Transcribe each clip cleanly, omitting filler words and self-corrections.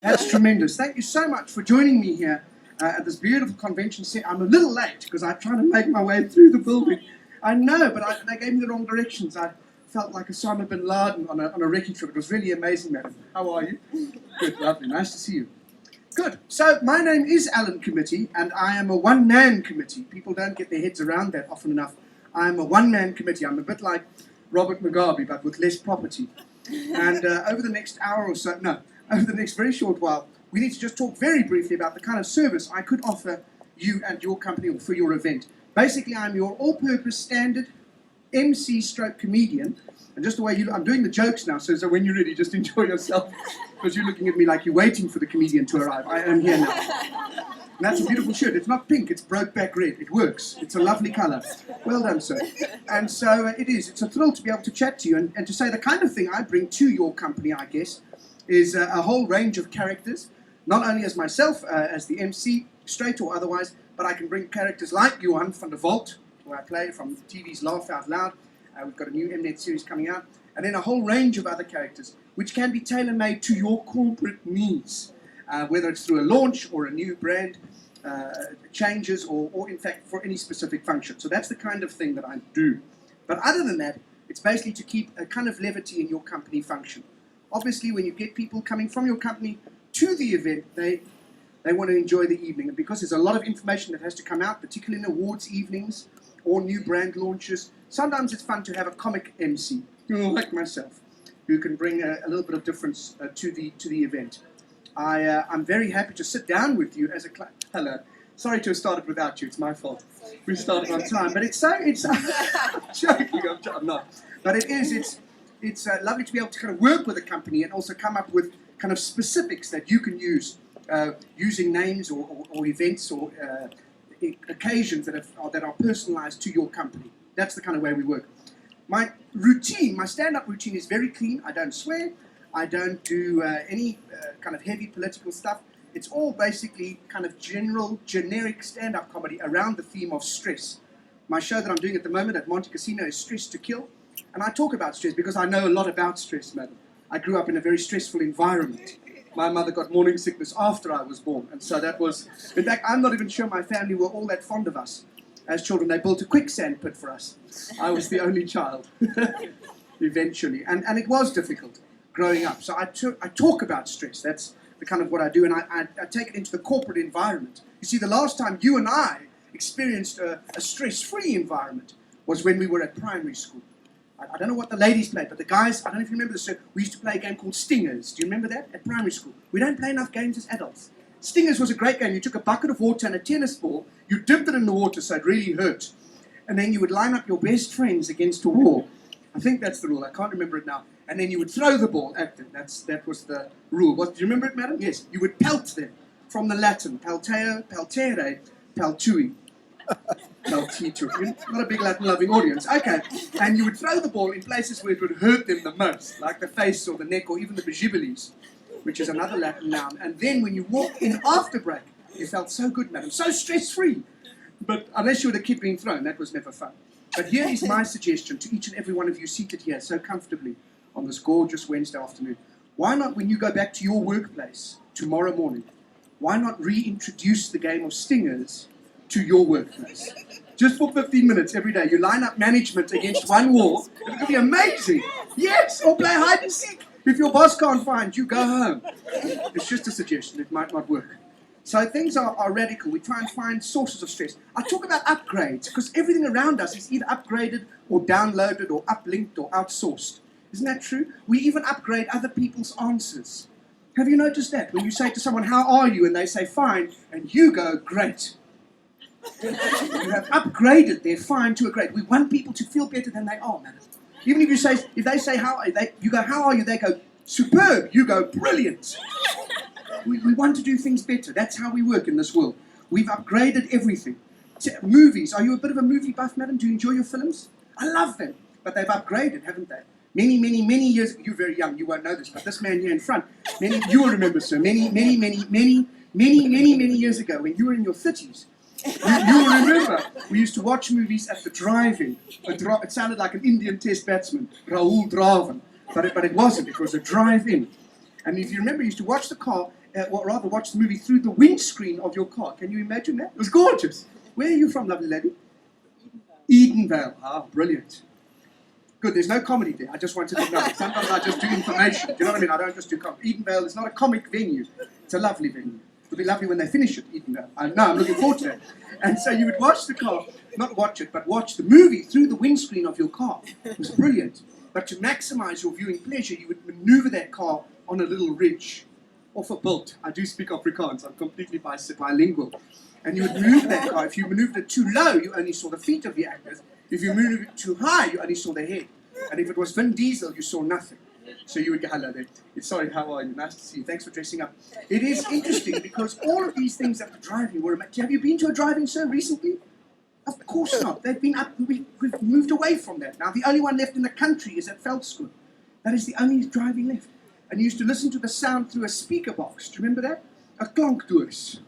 That's tremendous. Thank you so much for joining me here at this beautiful convention center. I'm a little late because I'm trying to make my way through the building. I know, but they gave me the wrong directions. I felt like Osama bin Laden on a recce trip. It was really amazing, madam. How are you? Good, lovely. Nice to see you. Good. So my name is Allan Committee, and I am a one-man committee. People don't get their heads around that often enough. I'm a one-man committee. I'm a bit like Robert Mugabe, but with less property. And over the next hour or so, over the next very short while, we need to just talk very briefly about the kind of service I could offer you and your company or for your event. Basically, I'm your all-purpose standard MC stroke comedian. And just the way I'm doing the jokes now, so when you're ready, just enjoy yourself. Because you're looking at me like you're waiting for the comedian to arrive. I am here now. And that's a beautiful shirt. It's not pink, it's broke-back red. It works. It's a lovely colour. Well done, sir. And so it is. It's a thrill to be able to chat to you and to say the kind of thing I bring to your company, I guess, is a whole range of characters, not only as myself, as the MC, straight or otherwise, but I can bring characters like Johan van der Walt, who I play from TV's Laugh Out Loud. We've got a new Mnet series coming out, and then a whole range of other characters, which can be tailor-made to your corporate needs, whether it's through a launch or a new brand changes, or in fact for any specific function. So that's the kind of thing that I do. But other than that, it's basically to keep a kind of levity in your company function. Obviously, when you get people coming from your company to the event, they want to enjoy the evening. And because there's a lot of information that has to come out, particularly in awards evenings or new brand launches, sometimes it's fun to have a comic MC, like myself, who can bring a little bit of difference to the event. I'm very happy to sit down with you as a client. Hello. Sorry to have started without you. It's my fault. We started on time, but it's I'm joking. I'm not. But it's lovely to be able to kind of work with a company and also come up with kind of specifics that you can use, using names or events or occasions that are personalized to your company. That's the kind of way we work. My routine, my stand-up routine is very clean. I don't swear. I don't do any kind of heavy political stuff. It's all basically kind of generic stand-up comedy around the theme of stress. My show that I'm doing at the moment at Monte Casino is Stress to Kill. And I talk about stress because I know a lot about stress, madam. I grew up in a very stressful environment. My mother got morning sickness after I was born. And so that was, in fact, I'm not even sure my family were all that fond of us. As children, they built a quicksand pit for us. I was the only child, eventually. And it was difficult growing up. So I talk about stress. That's the kind of what I do. And I take it into the corporate environment. You see, the last time you and I experienced a stress-free environment was when we were at primary school. I don't know what the ladies played, but the guys, I don't know if you remember this, sir, we used to play a game called Stingers. Do you remember that? At primary school. We don't play enough games as adults. Stingers was a great game. You took a bucket of water and a tennis ball, you dipped it in the water so it really hurt, and then you would line up your best friends against a wall. I think that's the rule. I can't remember it now. And then you would throw the ball at them. That was the rule. Do you remember it, madam? Yes. You would pelt them from the Latin, pelteo, peltere, peltui. Not a big Latin-loving audience. Okay. And you would throw the ball in places where it would hurt them the most, like the face or the neck or even the begibiles, which is another Latin noun. And then when you walked in after break, you felt so good, madam, so stress-free. But unless you were the kid being thrown, that was never fun. But here is my suggestion to each and every one of you seated here so comfortably on this gorgeous Wednesday afternoon. Why not, when you go back to your workplace tomorrow morning, why not reintroduce the game of Stingers to your workplace? Just for 15 minutes every day. You line up management against one wall. It could be amazing. Yes, or play hide and seek. If your boss can't find you, go home. It's just a suggestion. It might not work. So things are radical. We try and find sources of stress. I talk about upgrades because everything around us is either upgraded or downloaded or uplinked or outsourced. Isn't that true? We even upgrade other people's answers. Have you noticed that? When you say to someone, how are you? And they say, fine. And you go, great. You have upgraded their fine to a great. We want people to feel better than they are, madam. Even if they say how are they, you go, how are you? They go, superb. You go, brilliant. We want to do things better. That's how we work in this world. We've upgraded everything. Movies. Are you a bit of a movie buff, madam? Do you enjoy your films? I love them. But they've upgraded, haven't they? Many years. You're very young. You won't know this. But this man here in front, you will remember, sir. Many years ago, when you were in your 30s. You will remember, we used to watch movies at the drive-in. It sounded like an Indian test batsman, Rahul Dravid, but it wasn't. It was a drive-in. And if you remember, you used to watch the car, or rather watch the movie through the windscreen of your car. Can you imagine that? It was gorgeous. Where are you from, lovely lady? Edenvale. Ah, brilliant. Good, there's no comedy there. I just wanted to know. Sometimes I just do information. Do you know what I mean? I don't just do comedy. Edenvale is not a comic venue. It's a lovely venue. It'll be lovely when they finish it, Edenvale. I know, I'm looking forward to that. And so you would watch the car, not watch it, but watch the movie through the windscreen of your car. It was brilliant. But to maximize your viewing pleasure, you would maneuver that car on a little ridge off a bilt. I do speak Afrikaans. I'm completely bilingual. And you would maneuver that car. If you maneuvered it too low, you only saw the feet of the actors. If you moved it too high, you only saw the head. And if it was Vin Diesel, you saw nothing. So you would go, hello there. Sorry, how are you? Nice to see you. Thanks for dressing up. It is interesting because all of these things that the driving were... Have you been to a driving show recently? Of course not. They've been up... We've moved away from that. Now, the only one left in the country is at Veldskoen. That is the only driving left. And you used to listen to the sound through a speaker box. Do you remember that? A klankdoos.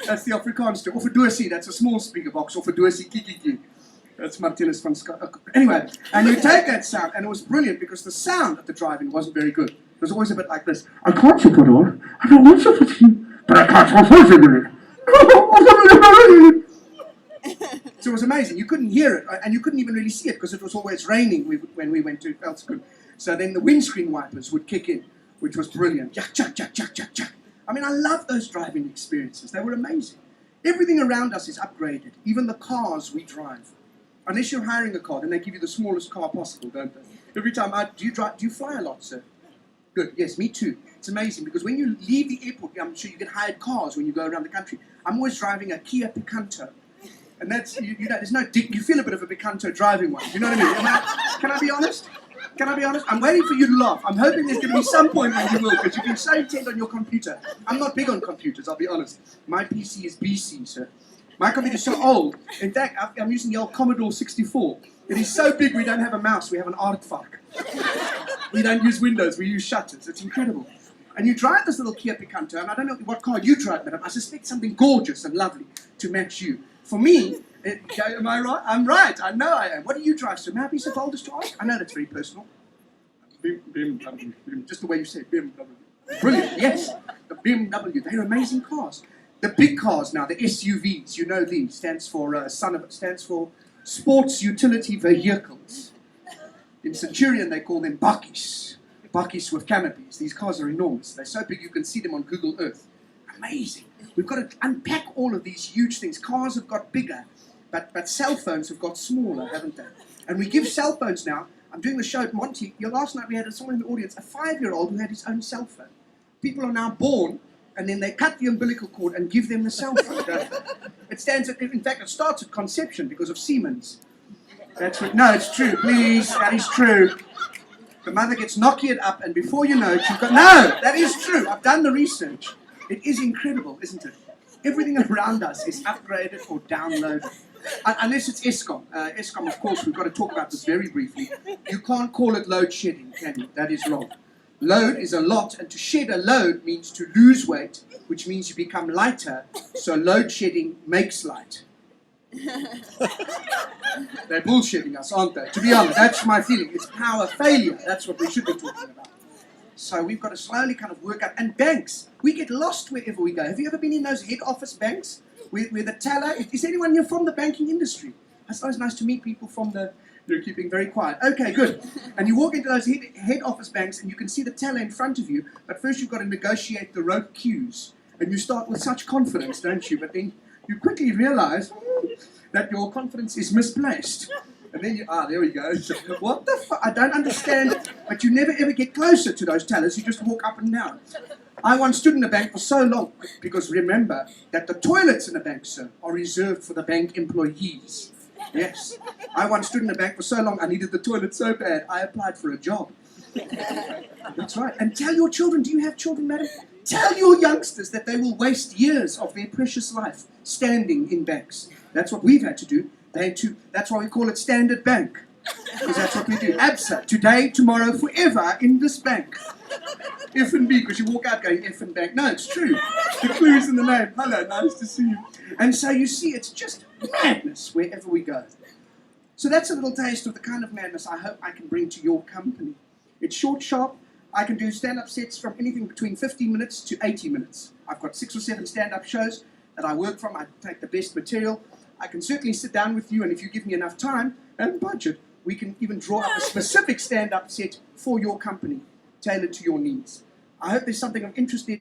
That's the Afrikaans term. Of a doorsie, that's a small speaker box. Of a doorsie, kiki. That's Martinez van Scott. Anyway, and you take that sound, and it was brilliant because the sound at the driving wasn't very good. It was always a bit like this. I can't sit door. I don't want to sit but I can't So it was amazing. You couldn't hear it, and you couldn't even really see it because it was always raining when we went to Veldskoen. So then the windscreen wipers would kick in, which was brilliant. Jack, jack, jack, jack, jack, jack. I mean, I love those driving experiences. They were amazing. Everything around us is upgraded, even the cars we drive. Unless you're hiring a car, then they give you the smallest car possible, don't they? Every time do you fly a lot, sir? Good, yes, me too. It's amazing because when you leave the airport, I'm sure you get hired cars when you go around the country. I'm always driving a Kia Picanto. And that's, you know, there's no dick, you feel a bit of a Picanto driving one. You know what I mean? Can I be honest? Can I be honest? I'm waiting for you to laugh. I'm hoping there's going to be some point when you will, because you've been so intent on your computer. I'm not big on computers, I'll be honest. My PC is BC, sir. My computer is so old. In fact, I'm using the old Commodore 64. It is so big we don't have a mouse, we have an aardvark. We don't use windows, we use shutters. It's incredible. And you drive this little Kia Picanto, and I don't know what car you drive, madam. I suspect something gorgeous and lovely to match you. For me, am I right? I'm right, I know I am. What do you drive, sir? May I be so bold as to ask? I know that's very personal. BMW, just the way you say it, BMW. Brilliant, yes. The BMW, they're amazing cars. The big cars now, the SUVs, you know these, stands for Sports Utility Vehicles. In Centurion, they call them bakkies. Bakkies with canopies. These cars are enormous. They're so big you can see them on Google Earth. Amazing. We've got to unpack all of these huge things. Cars have got bigger, but cell phones have got smaller, haven't they? And we give cell phones now. I'm doing the show at Monty. Last night we had someone in the audience, a 5-year-old who had his own cell phone. People are now born, and then they cut the umbilical cord and give them the cell phone, don't they? It stands at, in fact, it starts at conception because of Siemens. That's what, no, it's true, please, that is true. The mother gets Nokia'd up, and before you know it, you've got, no, that is true, I've done the research. It is incredible, isn't it? Everything around us is upgraded or downloaded. Unless it's Eskom. Eskom, of course, we've got to talk about this very briefly. You can't call it load shedding, can you? That is wrong. Load is a lot, and to shed a load means to lose weight, which means you become lighter, so load shedding makes light. They're bullshitting us, aren't they? To be honest, that's my feeling. It's power failure. That's what we should be talking about. So we've got to slowly kind of work out. And banks, we get lost wherever we go. Have you ever been in those head office banks where the teller, is anyone here from the banking industry? It's always nice to meet people from the, you're keeping very quiet. Okay, good. And you walk into those head office banks and you can see the teller in front of you, but first you've got to negotiate the rope queues. And you start with such confidence, don't you? But then you quickly realize that your confidence is misplaced. And then you, there we go. So, what the fuck? I don't understand. But you never ever get closer to those tellers. You just walk up and down. I once stood in a bank for so long, because remember that the toilets in a bank, sir, are reserved for the bank employees. Yes. I once stood in a bank for so long, I needed the toilet so bad, I applied for a job. That's right. And tell your children, do you have children, madam? Tell your youngsters that they will waste years of their precious life standing in banks. That's what we've had to do. That's why we call it Standard Bank. Because that's what we do. ABSA, today, tomorrow, forever in this bank. F and B, because you walk out going F and bank. No, it's true. The clue is in the name. Hello, nice to see you. And so you see, it's just madness wherever we go. So that's a little taste of the kind of madness I hope I can bring to your company. It's short, sharp, I can do stand-up sets from anything between 15 minutes to 80 minutes. I've got 6 or 7 stand-up shows that I work from. I take the best material. I can certainly sit down with you, and if you give me enough time and budget, we can even draw up a specific stand-up set for your company, tailored to your needs. I hope there's something of interest there.